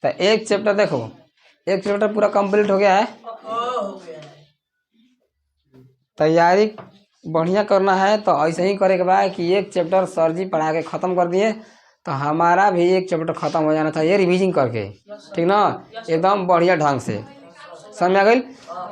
तो एक चैप्टर देखो, एक चैप्टर पूरा कंप्लीट हो गया है। तैयारी बढ़िया करना है तो ऐसे ही करे के बाद कि एक चैप्टर सर जी पढ़ा के ख़त्म कर दिए तो हमारा भी एक चैप्टर ख़त्म हो जाना चाहिए रिवीजन करके, ठीक ना, एकदम बढ़िया ढंग से। समझ में आ गई?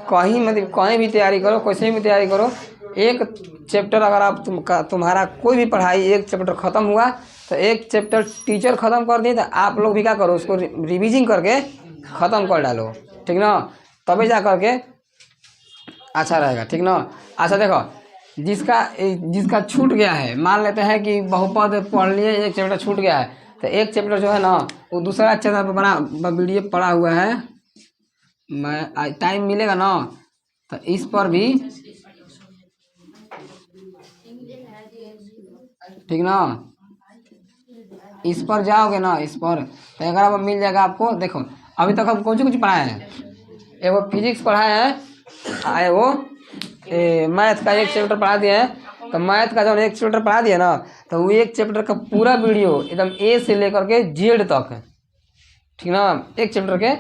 कहीं मतलब कहीं भी तैयारी करो, कैसे भी तैयारी करो, एक चैप्टर अगर आप तुम्हारा कोई भी पढ़ाई एक चैप्टर ख़त्म हुआ तो एक चैप्टर टीचर ख़त्म कर दिए तो आप लोग भी क्या करो, उसको रिवीजन करके ख़त्म कर डालो, ठीक ना, तभी जा करके अच्छा रहेगा, ठीक ना। अच्छा देखो, जिसका छूट गया है, मान लेते हैं कि बहुपद पढ़ लिए, एक चैप्टर छूट गया है तो एक चैप्टर जो है ना वो दूसरा चैनल पर बना वीडियो पड़ा हुआ है, मैं टाइम मिलेगा ना तो इस पर भी, ठीक ना, इस पर जाओगे ना, इस पर तो अगर मिल जाएगा आपको। देखो अभी तक हम कुछ पढ़ाए हैं, एगो फिजिक्स पढ़ाए हैं, आए वो मैथ का एक चैप्टर पढ़ा दिए हैं। तो मैथ का जब एक चैप्टर पढ़ा दिया ना तो वो एक चैप्टर का पूरा वीडियो एकदम ए से लेकर के जेड तक, ठीक ना, एक चैप्टर के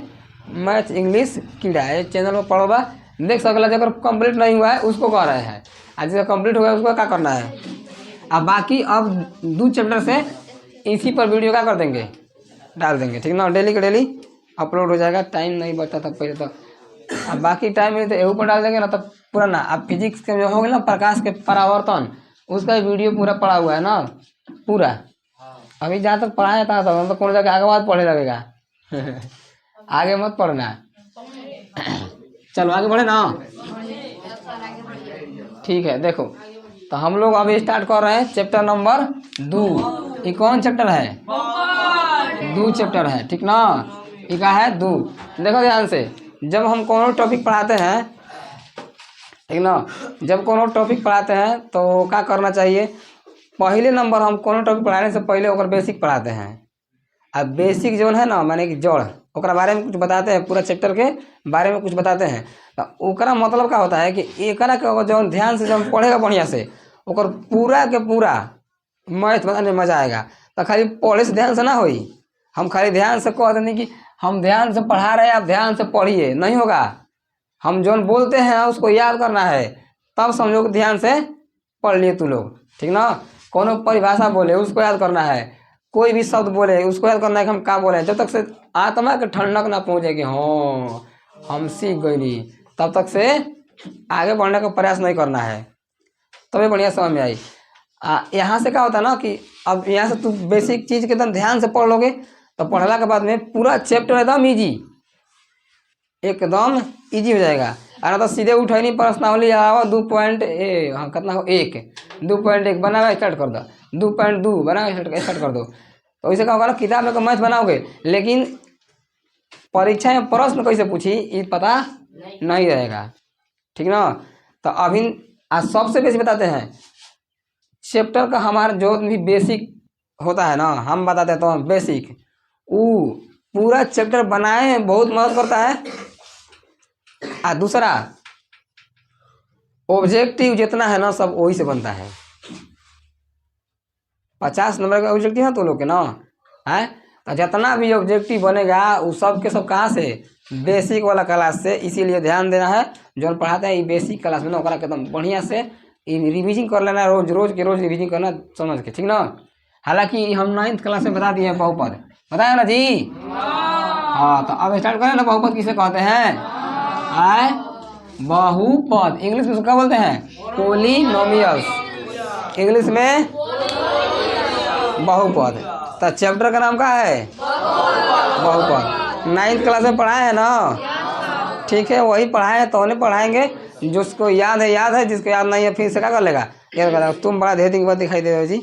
मैथ इंग्लिश कीड़ा है चैनल में पढ़ोगा, देख सकला। अगर कंप्लीट नहीं हुआ है उसको कह रहे हैं, आज जब कंप्लीट हो गया उसको क्या करना है। अब बाकी अब 2 चैप्टर से इसी पर वीडियो क्या कर देंगे, डाल देंगे, ठीक ना, डेली के डेली अपलोड हो जाएगा। टाइम नहीं बचता था पहले तो, अब बाकी टाइम में तो एहू पर डाल देंगे ना तब पूरा ना। अब फिजिक्स के जो हो गया ना प्रकाश के परावर्तन, उसका वीडियो पूरा पड़ा हुआ है ना पूरा। अभी जहाँ तक पढ़ाया था तो कौन जगह आगे बाद पढ़े लगेगा आगे मत पढ़ना चलो आगे बढ़े ना, ठीक है। देखो तो हम लोग अभी स्टार्ट कर रहे हैं चैप्टर नंबर 2। ये कौन चैप्टर है? 2 चैप्टर है, ठीक ना, ये क्या है 2। देखो ध्यान से, जब हम कोनो टॉपिक पढ़ाते हैं, ठीक ना, जब कोनो टॉपिक पढ़ाते हैं तो क्या करना चाहिए, पहले नंबर हम कोनो टॉपिक पढ़ाने से पहले ओकर बेसिक पढ़ाते हैं। अब बेसिक जो है ना माने कि जड़, ओकरा बारे में कुछ बताते हैं, पूरा चैप्टर के बारे में कुछ बताते हैं। तो ओकरा मतलब क्या होता है कि एकरा के जो ध्यान से जब पढ़ेगा बढ़िया से, ओकर पूरा के पूरा मैथ बनाने में मजा आएगा। तो खाली पढ़े से ध्यान से ना होई, हम खाली ध्यान से कह देंगे कि हम ध्यान से पढ़ा रहे हैं आप ध्यान से पढ़िए, नहीं होगा। हम जो बोलते हैं उसको याद करना है, तब समझो कि ध्यान से पढ़ लिए तू लोग, ठीक ना। कोनो परिभाषा बोले उसको याद करना है, कोई भी शब्द बोले उसको याद करना है कि हम क्या बोले। जब तक से आत्मा के ठंडक ना पहुँचे कि हाँ हम सीख गई, तब तक से आगे बढ़ने का प्रयास नहीं करना है, तभी बढ़िया समझ में आई। यहाँ से क्या होता है ना कि अब यहाँ से तू बेसिक चीज़ के एकदम ध्यान से पढ़ लोगे तो पढ़ला के बाद में पूरा चैप्टर एकदम ईजी, एकदम ईजी हो जाएगा। और तो सीधे उठैनी प्रश्नावली आओ 2 हाँ कितना हो 1 2.1 बनाना स्टार्ट कर दो, 2.2 बनाना स्टार्ट कर दो। तो ऐसे क्या होगा ना, किताब में तो मैथ बनाओगे लेकिन परीक्षा में प्रश्न कैसे पूछी ये पता नहीं रहेगा, ठीक ना। तो अभी आज सबसे बेसी बताते हैं चैप्टर का, हमारा जो भी बेसिक होता है ना हम बताते हैं तो बेसिक, वो पूरा चैप्टर बनाए में बहुत मदद करता है। दूसरा ऑब्जेक्टिव जितना है ना सब वही से बनता है, 50 नंबर का ऑब्जेक्टिव है तो लोग के ना है, तो जितना भी ऑब्जेक्टिव बनेगा वो सब के सब कहाँ से, बेसिक वाला क्लास से। इसीलिए ध्यान देना है, जो हम पढ़ाते हैं ये बेसिक क्लास में ना ओकरा एकदम बढ़िया से रिविजन कर लेना, रोज के रोज रिविजन करना समझ के, ठीक ना। हालांकि हम 9th क्लास में बता दिए बहुपद, बताया ना जी। हाँ तो अब स्टार्ट करें ना, बहुपद किसे कहते हैं, आए बहुपद इंग्लिश में क्या बोलते हैं, पॉलिनोमियल्स, इंग्लिश में बहुपद। तो चैप्टर का नाम क्या है, बहुपद। 9th क्लास में पढ़ाए है ना, ठीक है, वही पढ़ाए हैं तो उन्हें पढ़ाएंगे। जिसको याद है, जिसको याद नहीं है फिर से क्या कर लेगा, याद कर लेगा। तुम बड़ा देर दिन के बाद दिखाई दे रहे हो जी।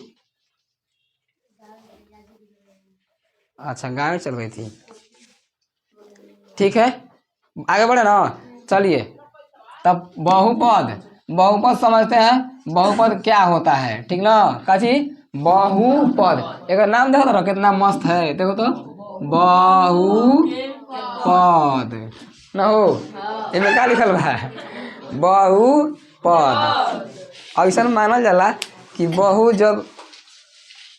अच्छा गाड़ी चल रही थी, ठीक है आगे बढ़े ना। चलिए तब बहुपद समझते हैं, बहुपद क्या होता है, ठीक ना। काची बहुपद, एक नाम देखो तो कितना मस्त है, देखो तो बहुपद ना हो, इनमें क्या लिखल बा बहुपद। ऐसा मानल जाला कि बहु जब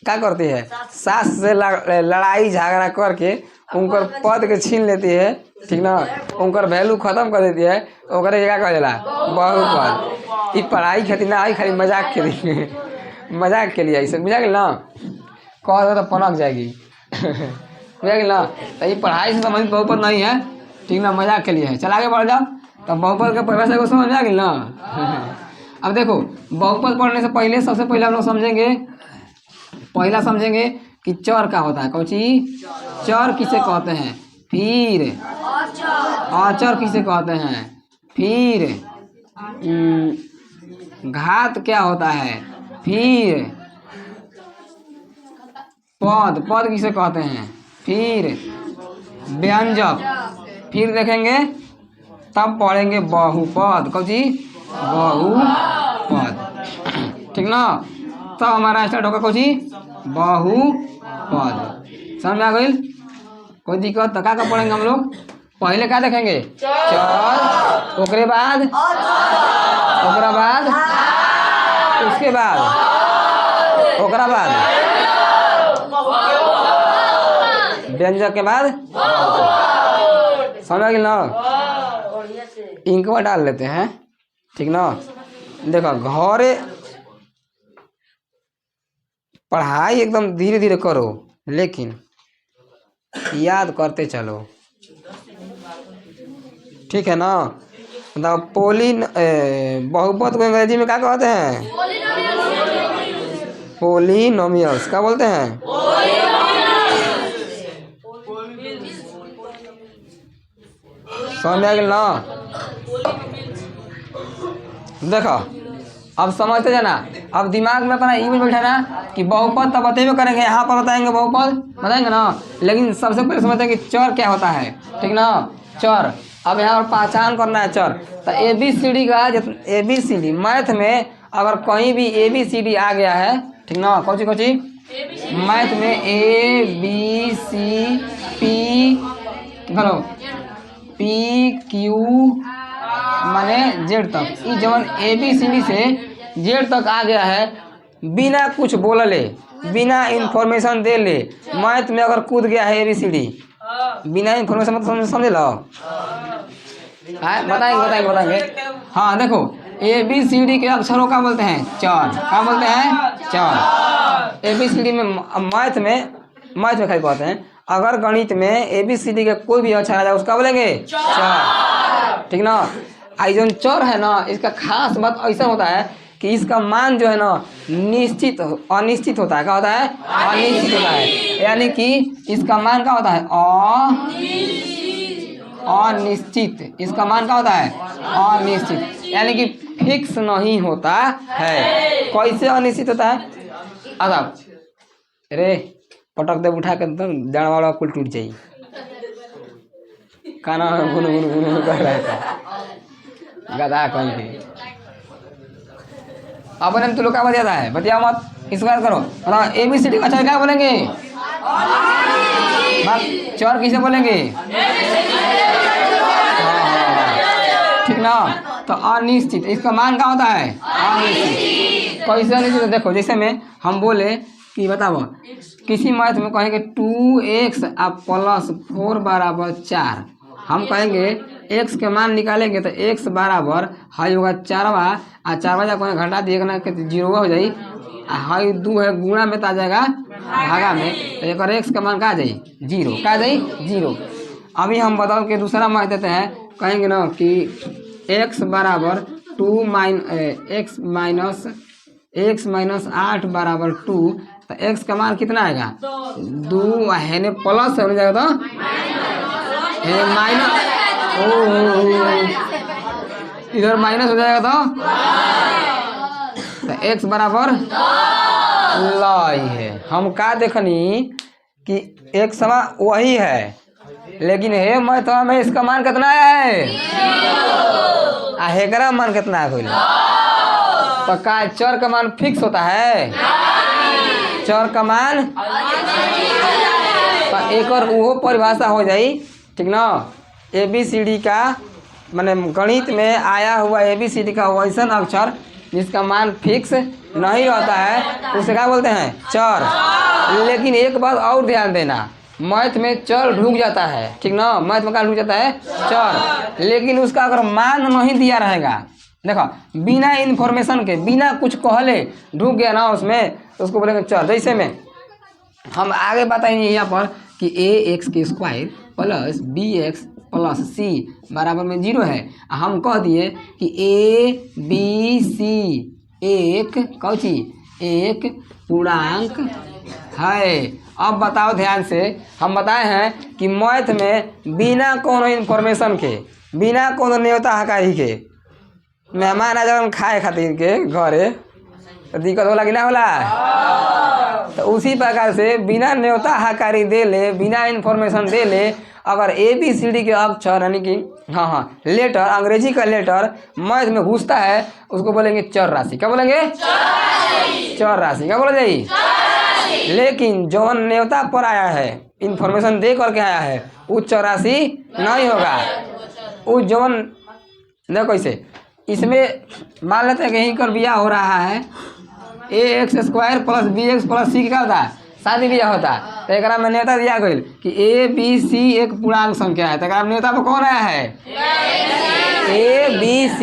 क्या करती है, सास से लड़ाई झगड़ा करके उनकर पद के छीन लेती है, ठीक ना, उनकर वैल्यू खत्म कर देती है। ओकरे क्या कहेला, बहुपद। ई पढ़ाई खातिर ना, आई खाली मजाक के लिए, मजाक के लिए ऐसे बुझा गेल ना, कह तो पनक जाएगी बुझा गेल ना। तो ये पढ़ाई से संबंधित बहुपद नहीं है, ठीक ना, मजाक के लिए है। चल आगे बढ़ जाओ। तो बहुपद के परिभाषा को समझ आ गेल ना। अब देखो बहुपद पढ़ने से पहले सबसे पहले हम लोग समझेंगे, पहला समझेंगे कि चर क्या होता है। कौची चर किसे कहते हैं, फिर अचर किसे कहते हैं, फिर घात क्या होता है, फिर पद, पद किसे कहते हैं, फिर व्यंजक, फिर देखेंगे तब पढ़ेंगे बहुपद। कौची बहुपद, ठीक ना। तो हमारा स्टार्ट होगा कौची बहुपद। समझ में आ गई, कोई दिक्कत तो क्या पढ़ेंगे हम लोग। पहले क्या देखेंगे, चर, ओकरे बाद उसके बाद ओकरा बाद व्यंजक के बाद। समझ गए ना। इंकवा डाल लेते हैं, ठीक ना। देखो घरे पढ़ाई एकदम धीरे धीरे करो, लेकिन याद करते चलो, ठीक है ना। मतलब बहुपद को अंग्रेजी में क्या कहते हैं, पोलिनोमियल्स। क्या बोलते हैं, समझ में आ गया ना। देखो अब समझते जाना, अब दिमाग में अपना ये भी बैठाना कि बहुपद तब बतेबे करेंगे, यहाँ पर बताएंगे बहुपद बताएंगे ना, लेकिन सबसे पहले समझते हैं कि चर क्या होता है, ठीक ना। चर, अब यहाँ पर पहचान करना है चर। तो ABCD का ABCD मैथ में अगर कहीं भी ABCD आ गया है, ठीक ना, कौची कौची मैथ में ABCP बोलो PQ माने जेड तक, ये जवन ABCD से जेड तक आ गया है, बिना कुछ बोलले, बिना इंफॉर्मेशन दे ले, मैथ में अगर कूद गया है ABCD बिना इंफॉर्मेशन मतलब समझे लो। बताएंगे। हाँ देखो ABCD के अक्षरों का बोलते हैं चर। क्या बोलते हैं, चर। ABCD में मैथ में खाली कहते हैं। अगर गणित में ABCD के कोई भी अक्षर आ जाए उसका बोलेंगे चर, ठीक ना। आई जो चर है ना, इसका खास बात ऐसा होता है कि इसका मान जो है ना अनिश्चित होता है। क्या होता है, अनिश्चित होता है। यानी कि इसका मान क्या होता है, अनिश्चित। इसका मान क्या होता है, अनिश्चित, यानी कि फिक्स नहीं होता है। कैसे अनिश्चित होता है, अच्छा रे पटक दे उठा के एकदम जड़ वाला कुल टूट जाई, काना गुन कर रहा था गधा कहीं के। अपने तो लोग क्या बतियाता है, बतिया मत, इस बात करो। मतलब ABCD का चर क्या बोलेंगे, चर किसे बोलेंगे, ठीक ना। तो अनिश्चित, इसका मान क्या होता है, अनिश्चित। कैसे अनिश्चित, देखो जैसे में हम बोले कि बताओ किसी मैथ में कहेंगे 2x प्लस 4 बराबर 4, हम कहेंगे x के मान निकालेंगे तो x बराबर हाई होगा 4वां, और 4वां जाकर घटा दिएगा ना कि 0 हो जाई, हाई 2 है गुणा में तो आ जाएगा भागा में, तो एक x का मान का जाई 0, का जाई 0। अभी हम बताओ कि दूसरा मैथ देते हैं, कहेंगे ना कि x बराबर x माइनस 8 बराबर 2, तो x का मान कितना आएगा 2 है ने प्लस हो जाएगा तो माइनस, इधर माइनस हो जाएगा तो x बराबर लाई है। हम का देखनी कि एक समय वही है, लेकिन हे मैथ में इसका मान कितना है, हेकरा मान कितना है, तो का चर का मान फिक्स होता है, चर का मान, तो एक और वो परिभाषा हो जाई, ठीक ना। ABCD का माने गणित में आया हुआ ABCD का वैसा अक्षर जिसका मान फिक्स नहीं रहता है उसे क्या बोलते हैं? चर। लेकिन एक बात और ध्यान देना, मैथ में चर ढूक जाता है, ठीक ना, मैथ में क्या ढूक जाता है? चर। लेकिन उसका अगर मान नहीं दिया रहेगा, देखो बिना इन्फॉर्मेशन के, बिना कुछ कहले ढूक गया ना उसमें, तो उसको बोलेंगे चर। जैसे में हम आगे बताएंगे यहाँ पर कि ax² plus bx plus c बराबर में 0 है। हम कह दिए कि a b c एक कौची एक पूर्णांक है। अब बताओ ध्यान से, हम बताए हैं कि मैथ में बिना कोनो इन्फॉर्मेशन के, बिना कोनो न्योता हकारी के मेहमान आ जाओ खाए खातिर के घरे, तो दिक्कत होला कि ना होला? तो उसी प्रकार से बिना न्योता हकारी दे ले, बिना इन्फॉर्मेशन दे ले, अगर ABCD के अक्षर यानी कि लेटर, अंग्रेजी का लेटर मैथ में घुसता है, उसको बोलेंगे चर राशि। क्या बोलेंगे? चर राशि। क्या बोला जाए? लेकिन जो न्योता पर आया है, इन्फॉर्मेशन दे करके आया है, वो चर राशि नहीं होगा। वो जौन देखो इसे, इसमें मान लेते हैं कि यहीं पर बिया हो रहा है, ax² plus bx plus c क्या होता है? शादी ब्याह होता है। तो एक में न्योता दिया गई कि ABC एक पूर्णांक संख्या है, तो एक न्योता पर कौन आया है? ABC।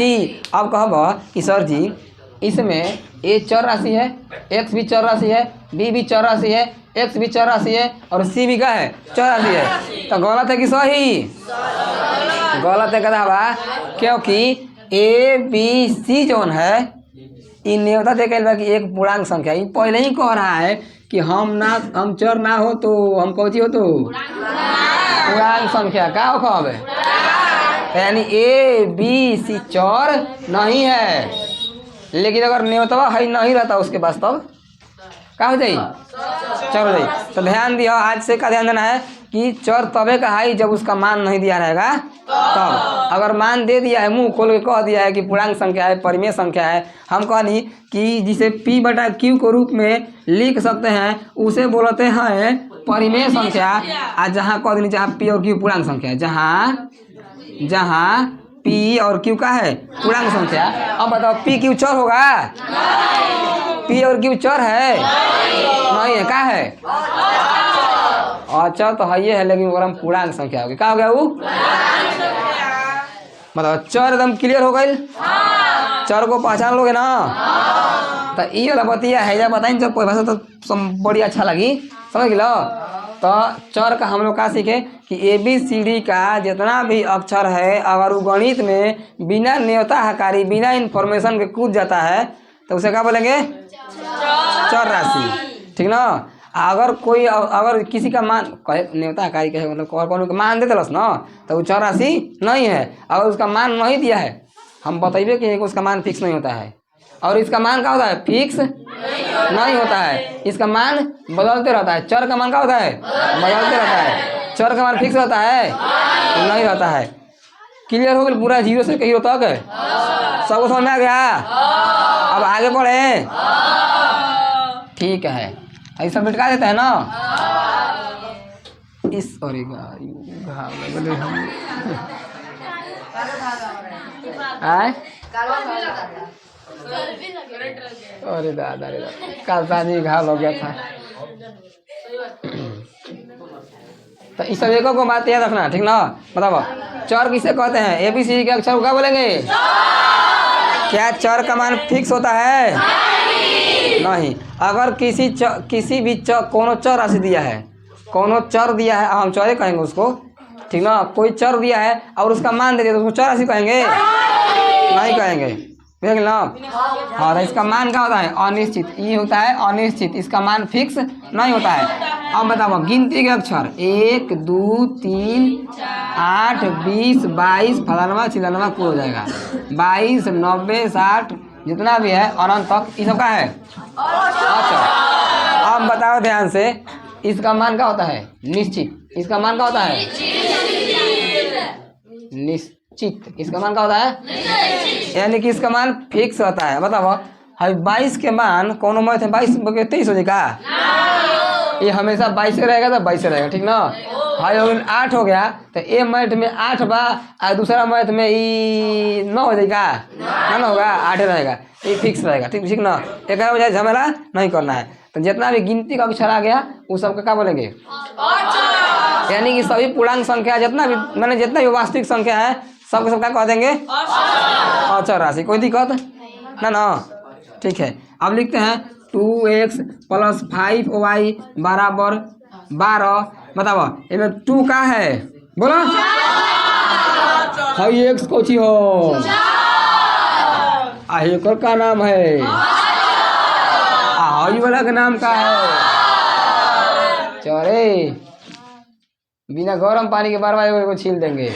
अब कहब कि सर जी इसमें a चर राशि है, x भी चर राशि है, b भी चर राशि है, x भी चर राशि है और c भी क्या है? चर राशि है। तो गलत है कि सही? गलत है कहता, क्योंकि ABC जौन है इ न्योता दे के कि एक पूर्णांक संख्या, इ पहले ही कह रहा है कि हम चर ना हो तो हम कौची हो? तो पूर्णांक संख्या का हो कब? यानी ABC चर नहीं है। लेकिन अगर न्योता है नहीं रहता उसके पास, तब क्या हो जाए? चर हो जाए। तो ध्यान दिया, आज से का ध्यान देना है कि चर तबे का है जब उसका मान नहीं दिया रहेगा तब। अगर मान दे दिया है, मुंह खोल के कह दिया है कि पूर्णांक संख्या है, परिमेय संख्या है, हम कहनी कि जिसे p/q के रूप में लिख सकते हैं उसे बोलते हैं परिमेय संख्या। आज जहाँ कह देनी जहाँ p और q पूर्णांक संख्या है, जहाँ p और q का है पूर्णांक संख्या। अब बताओ p q चर होगा? p और q चर है? नहीं है। क्या है? अच्छा तो है ये है, लेकिन वो हम पूर्णांक संख्या होगी। क्या हो गया वो? मतलब चर एकदम क्लियर हो गई। चर को पहचान लोगे ना? तो ये वाला बतिया है जब बताएं जब कोई भाषा तो बड़ी अच्छा लगी, समझ लो। तो चर का हम लोग का सीखे कि ABCD का जितना भी अक्षर है, अगर वो गणित में बिना न्योता हकारी, बिना इन्फॉर्मेशन के कूद जाता है, तो उसे क्या बोलेंगे? चर राशि, ठीक ना। अगर किसी का मान न्योता हकारी कहे मतलब कौन का मान दे दिलस ना, तो वो चर राशि नहीं है। अगर उसका मान नहीं दिया है, हम बताइए कि उसका मान फिक्स नहीं होता है। और इसका मान क्या होता है? फिक्स नहीं होता है, इसका मान बदलते रहता है। चर का मान क्या होता है? बदलते रहता है। चर का मान फिक्स रहता है? नहीं रहता है। क्लियर हो गया पूरा, 0 से हीरो तक सबको समझ में आ गया? अब आगे बढ़े, ठीक है। ऐसा बिटका देते हैं ना इस और अरे दादा कल शादी घाव हो गया था। तो इस सब एक को बात याद रखना, ठीक ना। बताओ चर किसे कहते हैं? ABCD के अक्षर क्या बोलेंगे? क्या चर का मान फिक्स होता है? नहीं। अगर किसी भी कोनो चर राशि दिया है, कोनो चर दिया है, हम चरे कहेंगे उसको, ठीक ना। कोई चर दिया है और उसका मान दे दिया तो उसको चर राशि कहेंगे? नहीं कहेंगे, देख ना। हाँ, इसका मान क्या होता है? अनिश्चित। ये होता है अनिश्चित, इसका मान फिक्स नहीं होता है। अब बताओ गिनती के अक्षर 1 2 3 8 20 22 फलानवा चिलानवा को हो जाएगा, 22 90 60 जितना भी है अनंत तक, ये सब का है। अच्छा अब बताओ ध्यान से, इसका मान क्या होता है? निश्चित। इसका मान क्या होता है? निश्चित। इसका मान क्या होता है? यानी कि इसका मान फिक्स होता है। बताओ 22 के मान कोनो मैथ है 22 23 हो जाएगा? ये हमेशा 22 रहेगा तो 22 रहेगा, ठीक ना। हाई हो गया 8 हो गया तो ए मैथ में 8 बा और दूसरा मैथ में ई 9 हो जाएगा ना होगा 8 रहेगा, ये फिक्स रहेगा, ठीक ठीक ना। 11 बजे झमेला नहीं करना है। तो जितना भी गिनती का अक्षर आ गया वो सबका क्या बोलेंगे, यानी कि सभी पूर्णांक संख्या जितना भी मैंने जितना भी वास्तविक संख्या है सबके सब क्या कह देंगे अचर राशि। कोई दिक्कत ना, ठीक है। अब लिखते हैं 2x + 5y बराबर 12। बताओ इसमें 2 का है, बोलो हाई x कोची हो एकर का नाम है हाई वाला का नाम का है चरे। बिना गर्म पानी के बार बार को छील देंगे।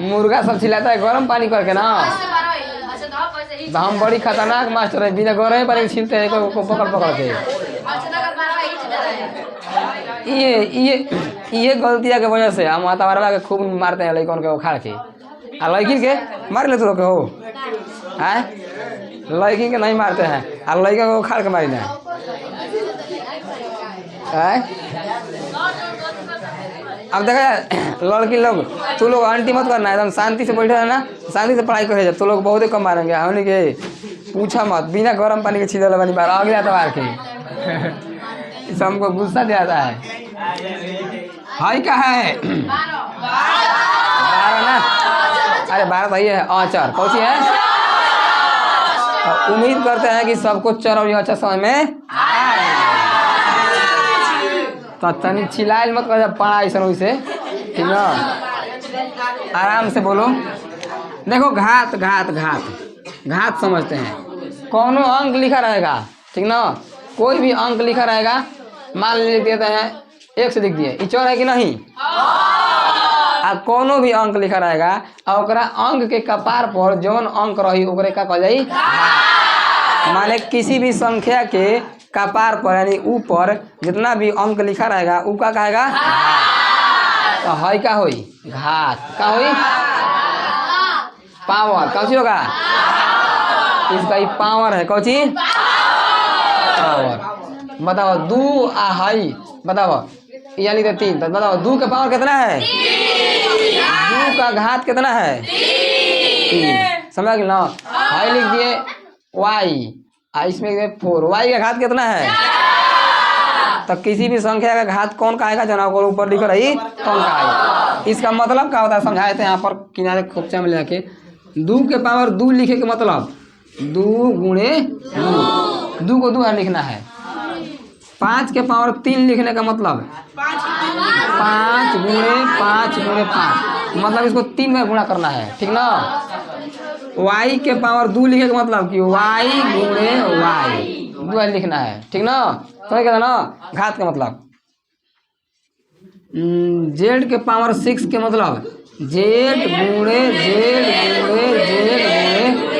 मुर्गा सब छिलाता है गर्म पानी करके ना, तो हम बड़ी खतरनाक मास्टर है, बिना गर्म पानी छीलते हैं को पकड़ पकड़ के। ये गलतिया के वजह से हम माता के खूब मारते हैं लड़कों के उखाड़ के, आ लड़की के मार लेते लोग हो है, लड़की के नहीं मारते हैं और लड़का को उखाड़ के मारी ना है। अब देखा लड़की लोग तू लोग आंटी मत करना, एकदम शांति से बैठे है ना, शांति से पढ़ाई करे तो लोग बहुत ही कम मारेंगे। हमने के पूछा मत, बिना गर्म पानी के छीले वाली बार अगले एतवार के इस हमको गुस्सा दिलाता है। हाई क्या है 12 ना, अरे 12 सही है अचर कौन सी है। उम्मीद करते हैं कि सबको चर और अच्छा समझ में तो तनी चिल्लाइल मत कर पढ़ा ऐसा वैसे, ठीक ना, आराम से बोलो। देखो घात घात घात घात समझते हैं, कौनो अंक लिखा रहेगा, ठीक ना, कोई भी अंक लिखा रहेगा, मान लिख देते हैं 1 से लिख दिए, इचौर है कि नहीं, आ कोनो भी अंक लिखा रहेगा और ओकरा अंक के कपार पर जौन अंक रही ओकरे का कहल जाई। माने किसी भी संख्या के कपार पर यानी ऊपर जितना भी अंक लिखा रहेगा ऊ का कहेगा तो है का होई घात, का होई पावर, कौची होगा इसका ही पावर है, कौची पावर। बताओ 2 आ हाई, बताओ यानी तो 3, तो बताओ 2 का पावर कितना है, 2 का घात कितना है 3, समझ गए ना। हाई लिख दिए y, इसमें 4, y का घात कितना है, तो किसी भी संख्या का घात कौन का आएगा जना को ऊपर लिख रही कौन का आएगा। इसका मतलब क्या होता है समझाए थे यहाँ पर किनारे खोपचा में लेके। 2 के पावर 2 लिखे के मतलब 2 गुणे 2 को 2 लिखना है। 5 के पावर 3 लिखने का मतलब 5 गुणे 5 गुणे 5, मतलब इसको 3 बार गुणा करना है, ठीक ना। y के पावर 2 लिखे का मतलब कि y गुणे y 2 लिखना है, ठीक ना, समझ गया ना घात का मतलब। z के पावर 6 के मतलब z गुणे z गुणे z गुणे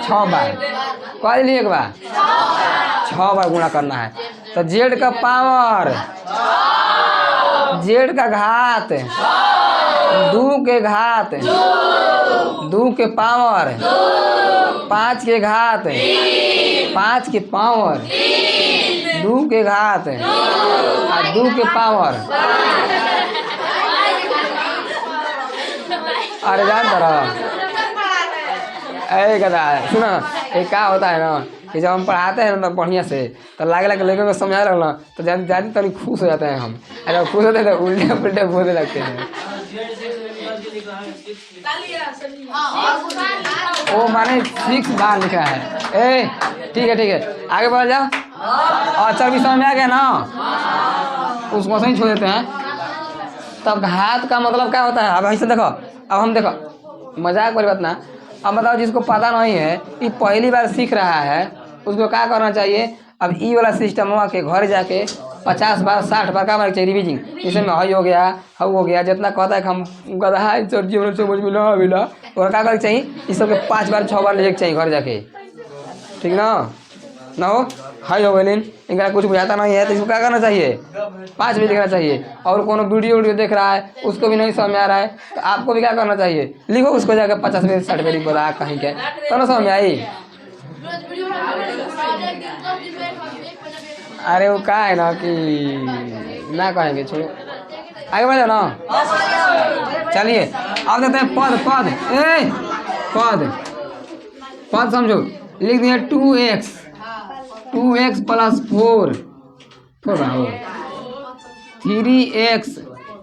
6 बार, कह लिए एक बार 6 बार गुणा करना है। तो z का पावर, z का घात, 2 के घात, 2 के पावर, 5 के घात, 5 के पावर, 2 के घात और 2 के पावर। अरे जान तरह अरे गदा सुना, एक क्या होता है ना कि जब हम पढ़ाते हैं ना बढ़िया से तो लागे लगे लोगों को समझा रहा ना तो ज़्यादा तनी खुश हो जाते हैं हम, अरे खुश होते हैं तो उल्टे पुल्टे बोलने लगते हैं। वो माने 6 बार लिखा है। ए ठीक है आगे बढ़ जाओ। अचर भी समझ में आ गया ना, उसको सही छोड़ देते हैं। तब घात का मतलब क्या होता है, अब ऐसे देखो, अब हम देखो मजाक वाली बात ना, अब बताओ जिसको पता नहीं है ये पहली बार सीख रहा है उसको क्या करना चाहिए। अब ई वाला सिस्टम हुआ के घर जाके 50 बार 60 बार का चाहिए रिविजिंग, जैसे में हई हो गया हऊ हो गया, जितना कहता है कि हम गधा है सर जीवन समझ में ना मिला और क्या करना चाहिए, इस सबके 5 बार 6 बार लिखे चाहिए घर जाके, ठीक ना हो। हई हो गई इनका कुछ बुझाता नहीं है तो इसको क्या करना चाहिए 5 भी लिखना चाहिए। और कोनो वीडियो देख रहा है उसको भी नहीं समझ में आ रहा है तो आपको भी क्या करना चाहिए, लिखो उसको जाकर 50 मिनट 60 मिनट बोला कहीं के तो ना समझ में आई। अरे वो क्या है ना कि ना कहेंगे, छोड़ो आगे बढ़ जाओ ना। चलिए अब देखते हैं पद पद पद पद समझो, लिख दिए 2x plus 4 3x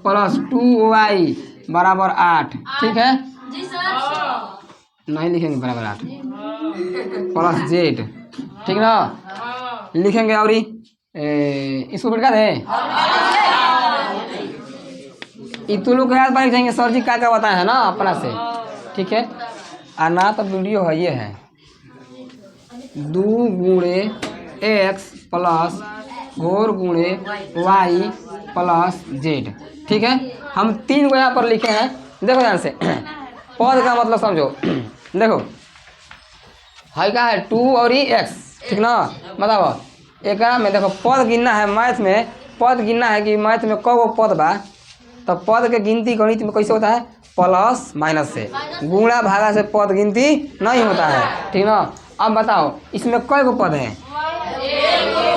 plus 2y बराबर 8। ठीक है, नहीं लिखेंगे बराबर 8 प्लस z, ठीक ना, लिखेंगे। और इसको बिठा दे इतु लोग याद बैठ जाएंगे सर जी क्या बताए है ना अपना से। ठीक है, और ना तो वीडियो है ये है 2 गुणे x प्लस 4 गुणे y प्लस z। ठीक है, हम 3 को यहाँ पर लिखे हैं, देखो ध्यान से पद का मतलब समझो। देखो है क्या है 2 और x, ठीक ना, बताओ एक में देखो पद गिनना है, मैथ में पद गिनना है कि मैथ में कौ पद बा, तो पद के गिनती गणित में कैसे होता है, प्लस माइनस से, गुणा भागा से पद गिनती नहीं होता है। ठीक ना, अब बताओ इसमें कई गो पद है,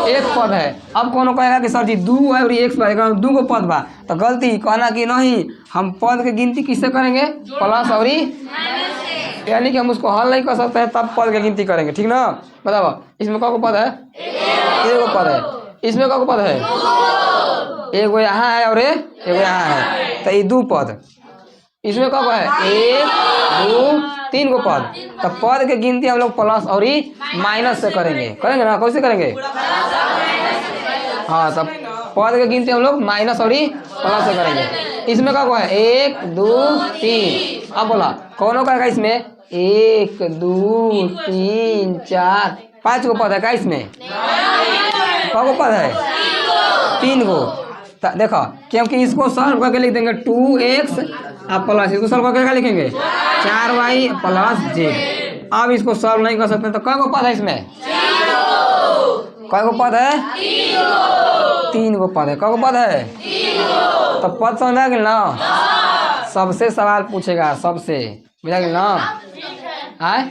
एक पद है। अब कौन कहेगा कि सर जी 2 है और x बा, 2 गो पद बा, तो गलती कहना कि नहीं, हम पद की गिनती किससे करेंगे, प्लस और, यानी कि हम उसको हल नहीं कर सकते हैं तब पद की गिनती करेंगे। ठीक ना, बताओ इसमें कौ पद है, एक गो पद है, इसमें कौ पद है, एगो यहाँ है और एगो यहाँ है, तो ये 2 पद, इसमें कब है 1 2 3 गो पद, तो पद के गिनती हम लोग प्लस और माइनस से करेंगे ना, कैसे करेंगे, हाँ तब पद के गिनती हम लोग माइनस और प्लस से करेंगे। इसमें कब है 1 2 3, अब बोला कौन करेगा इसमें 1 2 3 4 5 गो पद है क्या इसमें, कौ गो पद है 3 गो। देखो क्योंकि इसको सॉल्व करके लिख देंगे 2x अब प्लस, इसको सॉल्व करके क्या लिखेंगे 4y प्लस z। अब इसको सॉल्व नहीं कर सकते तो कई गो पद है इसमें, कई गो पद है 3 गो पद है, कई गो पद है, तो पद समझा गया ना, सबसे सवाल पूछेगा सबसे, बुझा गया ना। आए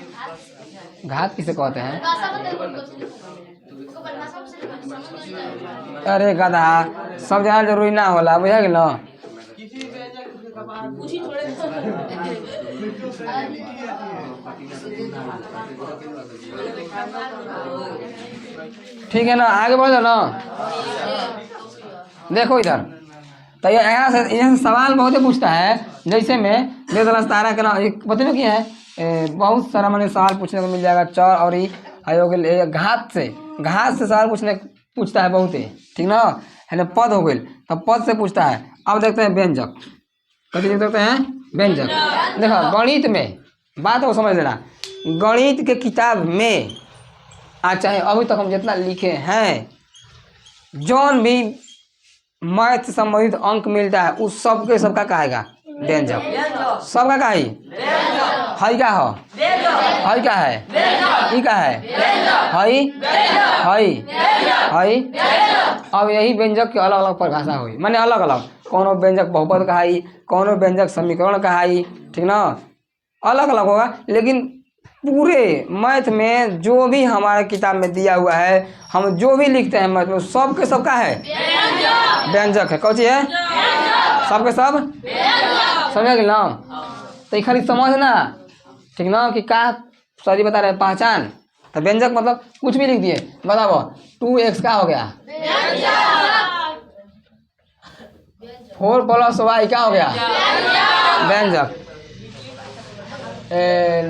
घात किसे कहते हैं, अरे गधा सब जाना जरूरी ना होला, बुझा गया ना। ठीक है ना, आगे बढ़ जाओ ना। देखो इधर तो यहाँ से सवाल बहुत ही पूछता है, जैसे में दे दला तारा के ना एक बतने की है, बहुत सारा मैंने सवाल पूछने को मिल जाएगा। चर और घात से सवाल पूछता है बहुत ही, ठीक ना, है पद हो गए तब पद से पूछता है। अब देखते हैं व्यंजक, कभी देखते हैं व्यंजक। देखो गणित में बात को समझ लेना, गणित के किताब में चाहे अभी तक हम जितना लिखे हैं, जौन भी मैथ से संबंधित अंक मिलता है उस सब के सबका कहेगा व्यंजक, सबका का ही क्या हो, हई क्या है, ई क्या है, हई। अब यही व्यंजक के अलग अलग परिभाषा हुई, माने अलग अलग, कोनो व्यंजक बहुपद कहाई, कोनो व्यंजक समीकरण कहाई, ठीक ना, अलग अलग होगा। लेकिन पूरे मैथ में जो भी हमारे किताब में दिया हुआ है, हम जो भी लिखते हैं मैथ में सब के सब का है व्यंजक है। कौन सी है, सब के सब, समझ गए ना। तो ये खाली समझना, ठीक ना, कि क्या सर जी बता रहे पहचान, तो व्यंजक मतलब कुछ भी लिख दिए। बताओ 2x का हो गया, 4 प्लस y क्या हो गया व्यंजक,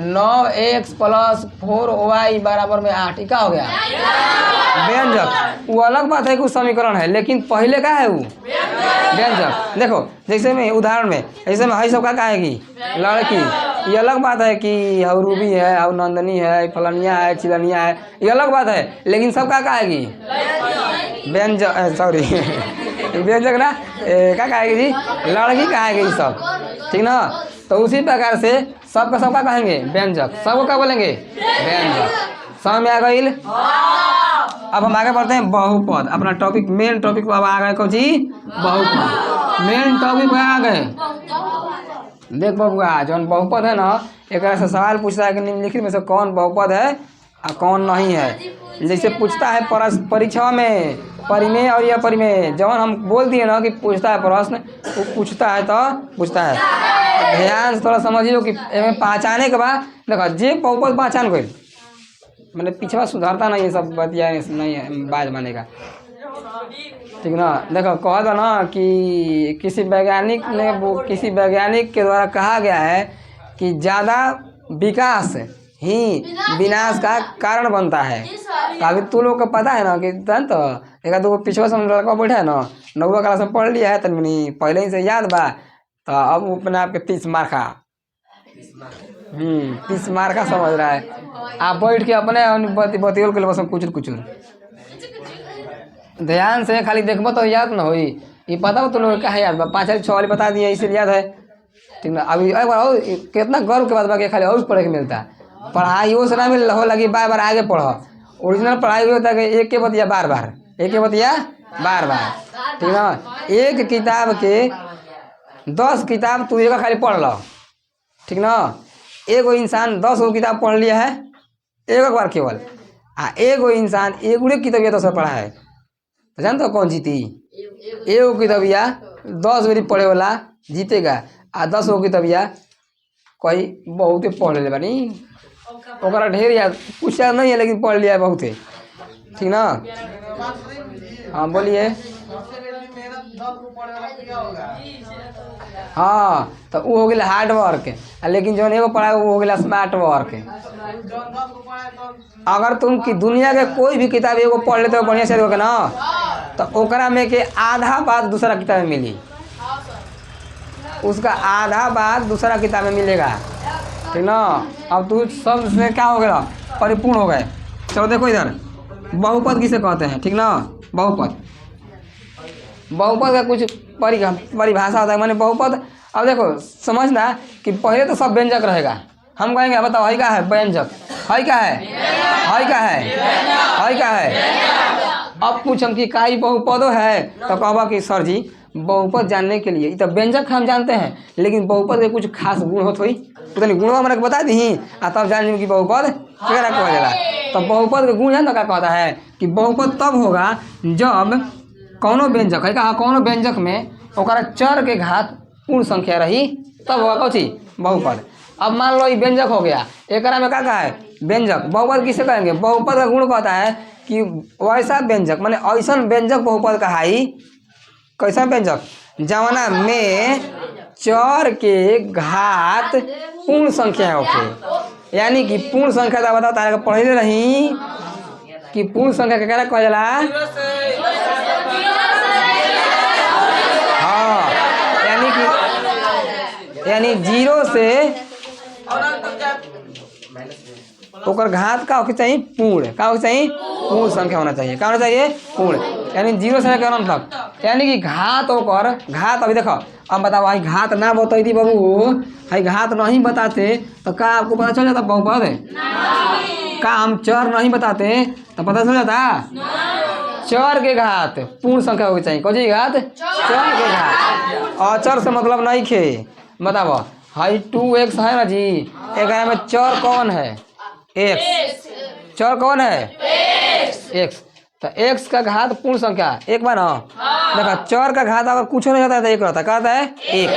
9x प्लस 4y बराबर में 8 क्या हो गया व्यंजक। वो अलग बात है कि समीकरण है, लेकिन पहले का है वो व्यंजक। देखो जैसे में उदाहरण में ऐसे में हई सब का कहेगी लड़की, ये अलग बात है कि हाउ रूबी है, हाउ नंदनी है, फलनिया है, चिलनिया है, ये अलग बात है, लेकिन सब का कहेगी व्यंजक, सॉरी व्यंजक ना, क्या कहेगी जी, लड़की कहेगी सब, ठीक ना। तो उसी प्रकार से सबका सबका कहेंगे व्यंजक, सबको क्या बोलेंगे व्यंजक। समझ में आ गई। अब हम आगे बढ़ते हैं बहुपद। अपना टॉपिक मेन टॉपिक अब आ गए कौन जी बहुपद। मेन टॉपिक आ गए। देख बबुआ जौन बहुपद है ना एक से सवाल पूछता है कि निम्नलिखित में से कौन बहुपद है और कौन नहीं है। जैसे पूछता है परीक्षा में परिमेय और या परिमेय जौन हम बोल दिए ना कि पूछता है प्रश्न वो पूछता है तो पूछता है। ध्यान से थोड़ा समझिए कि पहचाने के बाद देखो जे बहुपद पहचान गई मैंने पिछवा सुधारता नहीं है सब बतिया नहीं है बाज मानेगा ठीक ना। देखो कहा था ना कि किसी वैज्ञानिक के द्वारा कहा गया है कि ज़्यादा विकास ही विनाश का कारण बनता है। तो अभी तू लोग को पता है ना कि तो एक दो पिछवा से लड़का बैठा है ना 9वीं क्लास में पढ़ लिया है तनी पहले ही से याद बा। तो अब वो अपने आप के 30 मार खा 30 मार का समझ रहा है। आप बैठ के अपने बतियोल के बस कुचुर कुचुर ध्यान से खाली देखबो तो याद ना होई। ये पता हो तो लोग क्या है याद बा 5 6 वाली बता दिए इसलिए याद है ठीक ना। अभी एक बार और कितना गर्व के बात बा कि खाली और पढ़े के मिलता पढ़ाई वो से ना मिल हो लगी बार बार आगे पढ़ो। ओरिजिनल पढ़ाई हुई होता है कि एक के बतिया बार बार एक के बतिया बार बार ठीक ना। एक किताब के 10 किताब तू एक खाली पढ़ लो ठीक ना। एगो इंसान 10 गो किताब पढ़ लिया है एक बार केवल एगो इंसान एगो किताबिया 10 बार पढ़ा है तो जानते हो कौन जीती। एगो किताबिया 10 बारी पढ़े वाला जीतेगा 10 गो किताबिया कोई बहुते पढ़ ले बानी ओकरा ढेर याद कुछ याद नहीं है लेकिन पढ़ लिया है बहुते ठीक ना। हाँ बोलिए। हाँ तो वो हो गया हार्ड वर्क लेकिन जो एगो पढ़ा वो हो गया स्मार्ट वर्क। अगर तुम की दुनिया के कोई भी किताब एगो पढ़ लेते हो बढ़िया से देखोगे ना तो ओकरा में के आधा बात दूसरा किताब में मिली उसका आधा बात दूसरा किताब में मिलेगा ठीक ना। अब तू सब से क्या हो गया परिपूर्ण हो गए। चलो देखो इधर बहुपद किसे कहते हैं ठीक ना। बहुपद का कुछ परिभाषा होता है मैंने बहुपद। अब देखो समझना कि पहले तो सब व्यंजक रहेगा हम कहेंगे बताओ हई का है व्यंजक हई का है हई का है हई का है। अब पूछम कि का बहुपदो है तो कहबा कि सर जी बहुपद जानने के लिए तो व्यंजक हम जानते हैं लेकिन बहुपद के कुछ खास गुण होत हुई उतनी गुण हमारे बता दी तब जान कि बहुपद केकरा कहा जाला। तो बहुपद के गुण है क्या कहता है कि बहुपद तब होगा जब कौनो व्यंजक है कहा कौनो व्यंजक में ओकरा चर के घात पूर्ण संख्या रही तब होगा कौची बहुपद। अब मान लो ये व्यंजक हो गया एकरा में क्या है व्यंजक। बहुपद किसे कहेंगे बहुपद का गुण कहता है कि वैसा व्यंजक माने ऐसा व्यंजक बहुपद कहाई कैसा व्यंजक जवना में चर के घात पूर्ण संख्या होके यानी कि पूर्ण संख्या का बताओ तारा के पढ़े रही कि पूर्ण संख्या के क्या कहल जाला। हाँ यानी 0 से ओकर घात का होना चाहिए पूर्ण का होना चाहिए पूर्ण संख्या होना चाहिए क्या होना चाहिए पूर्ण यानी 0 से लेकर अनंत तक यानी कि घात ओकर घात। अभी देखो अब बताओ भाई घात ना बतैती बाबू भाई घात नहीं बताते तो क्या आपको पता चल जाता बहुपद का। हम चर नहीं बताते तो पता चल जाता चर के घात पूर्ण संख्या होनी चाहिए कौन सी घात चर के घात। अचर से मतलब नहीं खे बताओ हाई 2x है ना जी एक में चर कौन है x चर कौन है x तो x का घात पूर्ण संख्या एक बार ना देखा चर का घात अगर कुछ नहीं होता है तो एक रहता कहता है एक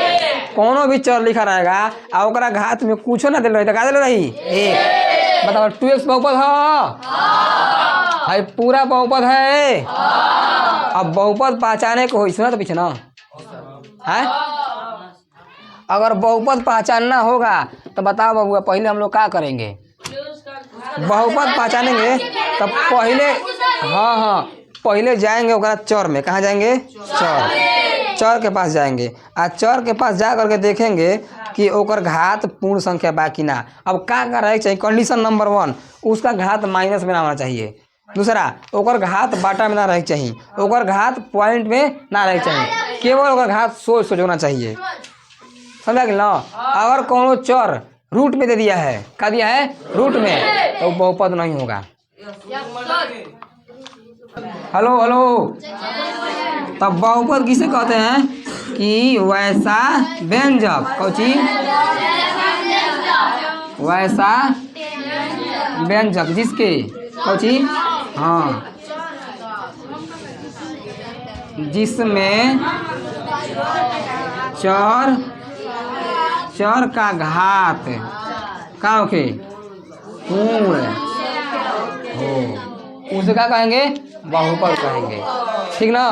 कोनो भी चर लिखा रहेगा और ओकरा घात में कुछ ना दिल रही तो क्या दिल रही एक। बताओ 2x बहुपद है पूरा बहुपद है। अब बहुपद पहचाने को हो सुना तो पीछे ना है अगर बहुपद पहचानना होगा तो बताओ बबुआ पहले हम लोग क्या करेंगे बहुपद पहचानेंगे तब पहले हाँ पहले जाएंगे ओकरा चर में कहाँ जाएंगे चर के पास जाएंगे चर के पास जा करके देखेंगे कि ओकर घात पूर्ण संख्या बाकी ना। अब क्या रहे चाहिए कंडीशन नंबर 1 उसका घात माइनस में ना होना चाहिए। दूसरा ओकर घात बाटा में ना रहे चाहिए ओकर घात पॉइंट में ना रहे चाहिए केवल ओकर घात सोच होना चाहिए समझा कि ना। अगर कोनो चर रूट में दे दिया है क्या दिया है रूट में तो बहुपद नहीं होगा हेलो हेलो। तब बहुपद किसे कहते हैं कि वैसा व्यंजक, कौची वैसा व्यंजक जिसके, कौची, हाँ, जिसमें चर चर का घात का होके पूर्ण हो, उसे क्या कहेंगे, बहुपद कहेंगे। ठीक ना।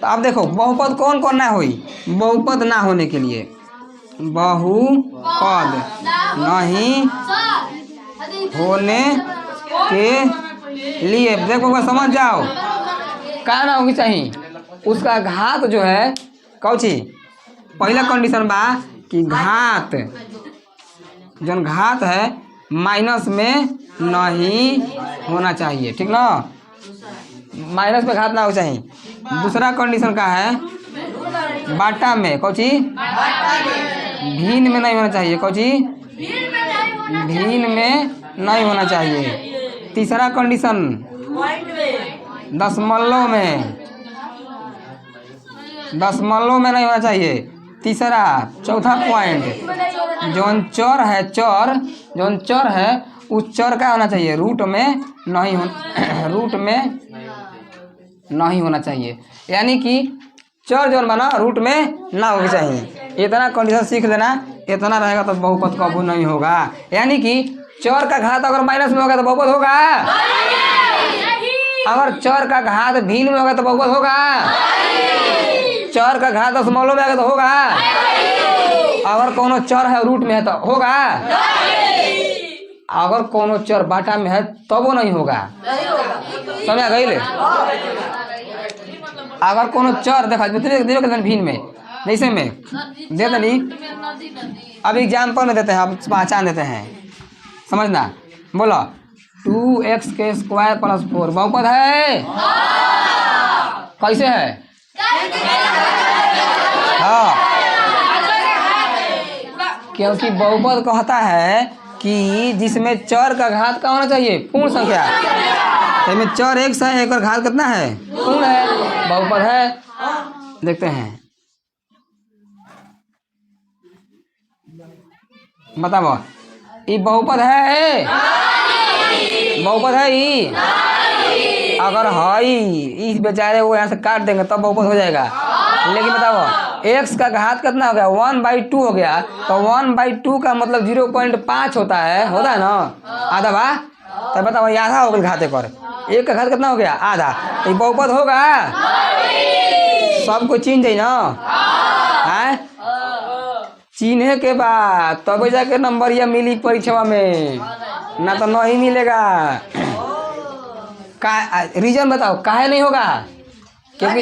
तो अब देखो बहुपद कौन कौन ना हुई, बहुपद ना होने के लिए, बहुपद नहीं होने के लिए देखो समझ जाओ क्या ना होगी चाहिए, उसका घात जो है, कौची, पहला कंडीशन बा कि घात, जो घात है माइनस में नहीं होना चाहिए। ठीक ना, माइनस में घात ना हो चाहिए। दूसरा कंडीशन का है बाटा में, कौची, भिन्न में नहीं होना चाहिए, कौची, भिन्न में नहीं होना चाहिए। तीसरा कंडीशन दशमलव में, दशमलव में नहीं होना चाहिए। तीसरा, चौथा पॉइंट, जौन चर है, जौन चर है उस चर का होना चाहिए रूट में नहीं रूट में नहीं होना चाहिए, यानी कि चर जौन बना रूट में ना होना चाहिए। इतना कंडीशन सीख लेना, इतना रहेगा तो बहुपद कबू नहीं होगा। यानी कि चर का घात अगर माइनस में होगा तो बहुपद होगा, अगर चर का घात भिन्न में होगा तो बहुपद होगा, चर का घात दशमलव में आएगा तो होगा, अगर कोनो चर है रूट में है तो होगा, अगर कोनो चर बाटा में है तब वो नहीं होगा। समझ गई ले। अगर कोनो चर देखा भिन्न में, जैसे में दे देनी, अब एग्जाम्पल में देते हैं, अब पहचान देते हैं, समझना। बोलो 2x के स्क्वायर प्लस 4 बहुपद है, कैसे है, हाँ, क्योंकि बहुपद कहता है कि जिसमें चर का घात का होना चाहिए पूर्ण संख्या, इसमें चर x है, एक और घात कितना है, पूर्ण है, बहुपद है। देखते हैं, बताओ ये बहुपद है, बहुपद है ये, अगर है इस बेचारे को यहाँ से काट देंगे तब बहुपद हो जाएगा। लेकिन बताओ x का घात कितना हो गया, 1/2 हो गया, तो 1/2 का मतलब 0.5 होता है ना, आधा बा, तो बताओ ये आधा हो गया घात पर, एक का घात कितना हो गया, आधा, तो ये बहुपद होगा। सबको चिन्ह जाए ना, है चिन्हे के बाद तब जाके नंबर या मिली परीक्षा में, ना तो नहीं मिलेगा। का रीजन बताओ काहे नहीं होगा, क्योंकि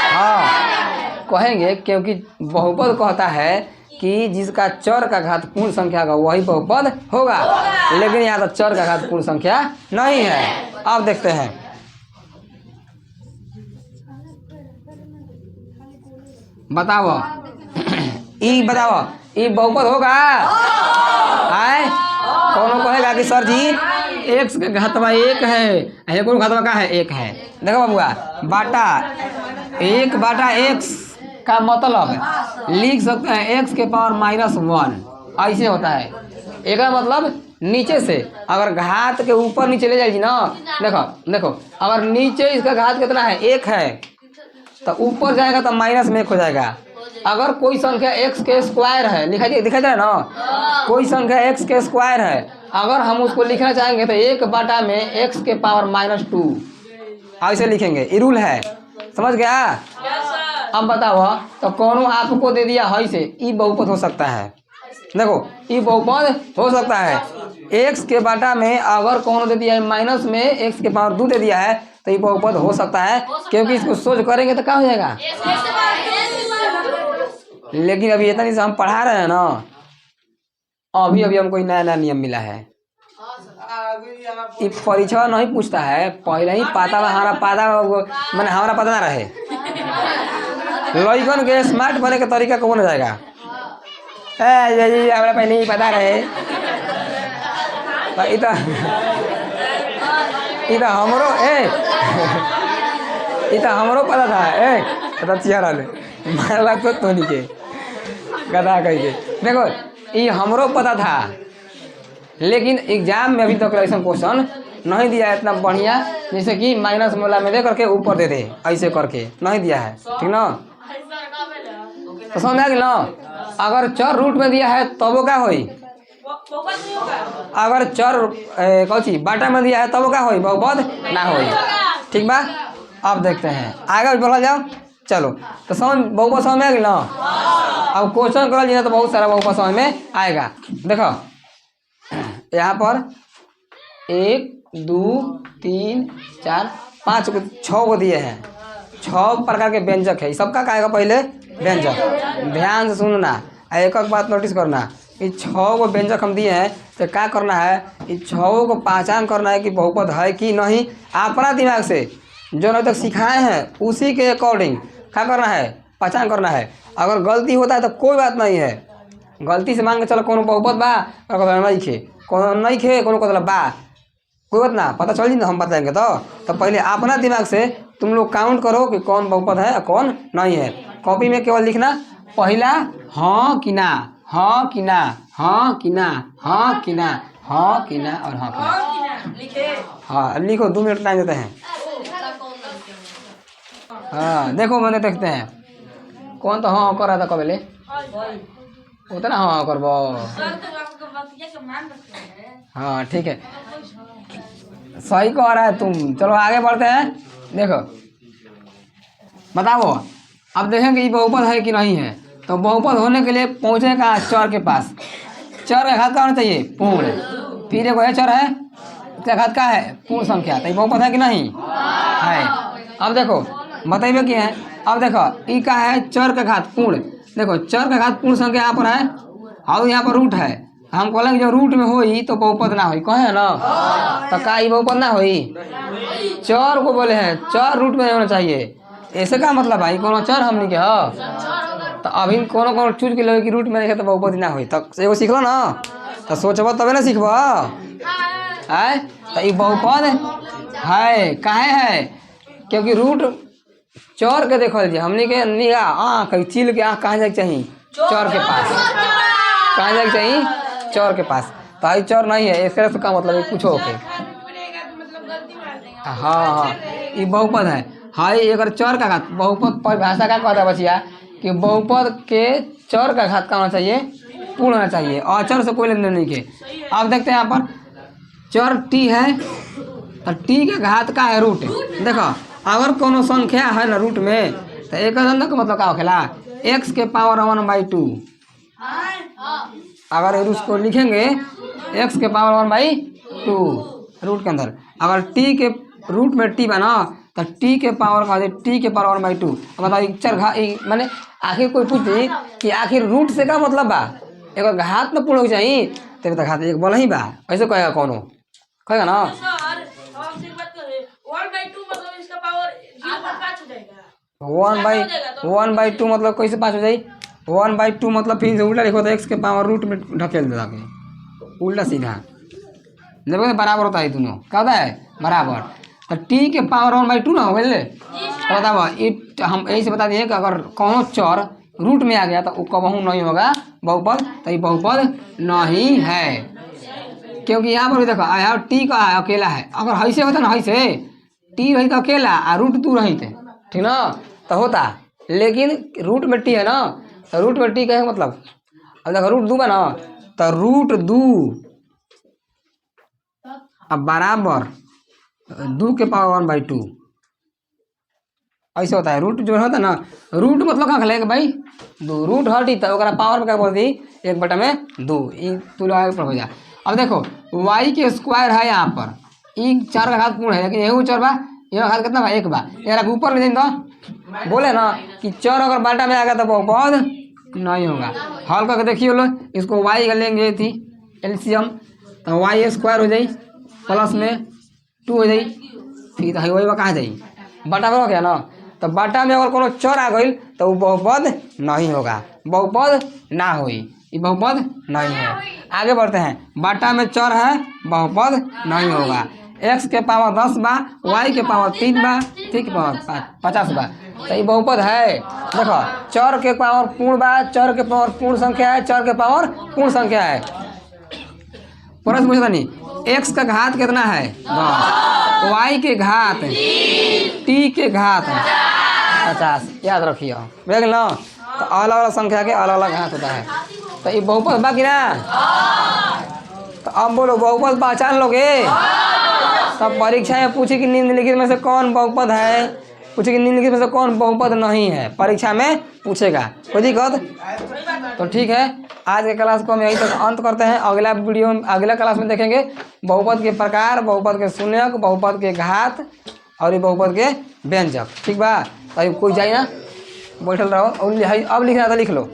हाँ कहेंगे क्योंकि बहुपद कहता है कि जिसका चर का घात पूर्ण संख्या का वही बहुपद होगा, लेकिन यहाँ तो चर का घात पूर्ण संख्या नहीं है। अब देखते हैं, बताओ बताओ ये बहुपद होगा, है कौन कहेगा कि सर जी x के घातवा 1 है, एक और घातवा का है 1 है। देखो बाबुआ बाटा 1/x का मतलब लिख सकते हैं x के पावर -1, ऐसे होता है। एक मतलब नीचे से अगर घात के ऊपर नीचे ले जाएगी ना, देखो अगर नीचे इसका घात कितना है 1 है, तो ऊपर जाएगा तो -1 हो जाएगा। अगर कोई संख्या x के स्क्वायर है, दिखाई दे रहा है ना, कोई संख्या x के स्क्वायर है, अगर हम उसको लिखना चाहेंगे तो 1 में x के पावर -2 ऐसे लिखेंगे, ये रूल है, समझ गया। अब बताओ तो कौन आपको दे दिया है से ई बहुपद हो सकता है, देखो ई बहुपद हो सकता है। x के बाटा में अगर कौन दे दिया है माइनस में x के पावर 2 दे दिया है तो ये बहुपद हो सकता है, क्योंकि इसको सोच करेंगे तो क्या हो जाएगा। लेकिन अभी इतना से हम पढ़ा रहे हैं ना, अभी हमको नया नियम मिला है। ये परीक्षा नहीं पूछता है, पहले ही पता मैंने हमारा पता ना रहे, लड़कन के स्मार्ट बने का तरीका कौन हो जाएगा, हमारा पहले ही पता रहे। ये तो हमरो ये तो हमरो पता था पता चियारा ले मारला तो तोनी के गधा कह के देखो ये हमरो पता था, लेकिन एग्जाम में अभी तक ऐसा क्वेश्चन नहीं दिया है इतना बढ़िया, जैसे कि माइनस मोला में दे करके ऊपर दे दे ऐसे करके नहीं दिया है, ठीक ना। तो समझ आ गया ना। अगर चर रूट में दिया है तब वो क्या होई, अगर चर कौची बाटा में दिया है तब वो क्या होई, बहुपद ना होई, ठीक बा। अब देखते हैं आगे बोला जाओ, चलो तो समझ बहुपद समझ में आ गया ना। अब क्वेश्चन कर लीजिए तो बहुत सारा बहुपद समझ में आएगा। देखो यहाँ पर 1 2 3 4 5 को 6 को दिए हैं, 6 प्रकार के व्यंजक है, सबका क्या आएगा पहले व्यंजक। ध्यान से सुनना, एक एक बात नोटिस करना, ये 6 को व्यंजक हम दिए हैं तो क्या करना है, ये 6 को पहचान करना है कि बहुपद है कि नहीं। अपना दिमाग से जो अभी तक सिखाए हैं उसी के अकॉर्डिंग क्या करना है, पहचान करना है। अगर गलती होता है तो कोई बात नहीं है, गलती से मान के चलो कोनो बहुपद बा नहीं खे, कोनो नहीं खे, कोनो मतलब बा, कोई बात ना, पता चल जी ना, हम बताएंगे। तो पहले अपना दिमाग से तुम लोग काउंट करो कि कौन बहुपद है और कौन नहीं है। कॉपी में केवल लिखना पहला हाँ कि ना, हाँ कि ना, हाँ कि ना, हाँ कि ना, हाँ कि ना और हाँ कि ना। हाँ लिखो, 2 मिनट टाइम देते हैं। हाँ देखो मैंने देखते हैं कौन तो हाँ कर रहा था कबले उतना हाँ करबो। हाँ ठीक है, सही कह रहा है तुम। चलो आगे बढ़ते हैं। देखो बताओ, अब देखेंगे ये बहुपद है कि नहीं है। तो बहुपद होने के लिए पहुँचे कहाँ, चर के पास। चर का घात का होना चाहिए पूर्ण, फिर एक चर है इसका घात का है पूर्ण संख्या, तो ये बहुपद है कि नहीं है। अब देखो बताइए कि है। अब देखो ई का है चर का घात पूर्ण, देखो चर का घात पूर्ण संख्या यहाँ पर है और यहाँ पर रूट है। हम बोलेंगे जो रूट में होई तो बहुपद ना होई, कहे ना, तो का ये बहुपद ना होई। चर को बोले हैं चर रूट में होना चाहिए, ऐसे का मतलब भाई कोनो चर हमनी के ह। तो अभी कोनो कोनो चूज के लोग की रूट में देखे तो बहुपद ना होई, तो एगो सीखलो ना, तो सोचबो तबे ना सीखबो है। तो ये बहुपद है काहे है, क्योंकि रूट चर के देखल जी हमनी के निगाह आँख चिल के आँख कहाँ जाए चाहिए, चर के पास, कहाँ जाए चाहिए, चर के पास। तो आई चर नहीं है, इसके से का मतलब कुछ हो के। हाँ ये बहुपद है। हाई अगर चर का घात, बहुपद परिभाषा का कहता है बचिया कि बहुपद के चर का घात का होना चाहिए पूर्ण होना चाहिए, अचर से कोई लेन देन नहीं के। अब देखते हैं यहाँ पर चर टी है तो टी के घात का है रूट। देखो अगर कोनो संख्या है ना रूट में तो एक का मतलब क्या होखेला, x के पावर 1/2। अगर उसको लिखेंगे x के पावर 1/2 रूट के अंदर, अगर t के रूट में t बना तो t के पावर का t के पावर 1/2। मतलब चर घात मैंने आखिर कोई पूछती कि आखिर रूट से का मतलब बा, एक घात न पूर्ण हो चाहिए तब तक घात एक बोला ही बा, ऐसे कहेगा कोनो कहेगा ना। 1/2 मतलब कैसे 5 हो जाए, 1/2 मतलब फिर से उल्टा लिखो तो x के पावर रूट में ढकेल दे के उल्टा सीधा, देखो बराबर होता है दोनों, क्या होता है बराबर। तो t के पावर 1/2 ना हो गए। तो बताओ हम यही से बता दिए कि अगर कोनो चर रूट में आ गया तो वो कबहू नहीं होगा बहुपद, तो ये बहुपद नहीं है। क्योंकि यहाँ पर भी देखो यहाँ टी का है अकेला है, अगर ऐसे होता ना ऐसे टी रही तो अकेला और रूट 2 रही थे, ठीक ना, तो होता। लेकिन रूट में टी है ना, तो रूट में टी का मतलब, अब देखो रूट 2 बा ना, तो रूट 2 अब बराबर 2 के पावर 1/2 ऐसे होता है। रूट जो होता है ना, रूट मतलब क्या खेलेगा भाई 2, रूट हटी तो पावर में क्या बोलती 1/2 ई तुल आगे पर हो जा। अब देखो y के स्क्वायर है यहाँ पर, ई 4 का घात पूर्ण है, लेकिन यही चर बा, यह घात कितना बा 1 बा, यार ऊपर ले दो बोले ना कि चर अगर बाटा में आ गया तो बहुपद नहीं होगा। हल करके देखिए लो, इसको y का लेंगे थी एलसीएम तो y स्क्वायर हो जाई प्लस में 2 हो जाई, फिर तो वही कहाँ जाई बाटा में हो गया ना। तो बाटा में अगर कोनो चर आ गई तो वो बहुपद नहीं होगा, बहुपद ना होई, ये बहुपद नहीं है। आगे बढ़ते हैं, बाटा में चर है बहुपद नहीं होगा। एक्स के पावर 10 बा, वाई के पावर 3 बा, ठीक पावर 50 बा। तो ये बहुपद है। देखो चर के पावर पूर्ण बा, चर के पावर पूर्ण संख्या है, चर के पावर पूर्ण संख्या है। प्रश्न पूछता नहीं, एक्स का घात कितना है 10, वाई के घात टी के घात 50, याद रखिए देख लो। तो अलग अलग संख्या के अलग अलग घात होता है। तो ये बहुपद बा कि ना? तो अब बोलो बहुपद पहचान लोगे? तब परीक्षा में पूछे कि निम्नलिखित में से कौन बहुपद है, पूछे कि निम्नलिखित में से कौन बहुपद नहीं है, परीक्षा में पूछेगा, कोई दिक्कत? तो ठीक है, आज के क्लास को हम यहीं तक अंत करते हैं। अगला वीडियो अगला क्लास में देखेंगे बहुपद के प्रकार, बहुपद के शून्यक, बहुपद के घात और ये बहुपद के व्यंजक। ठीक बा? तो कोई जाए ना, बैठल रहो। और अब लिखना था लिख लो।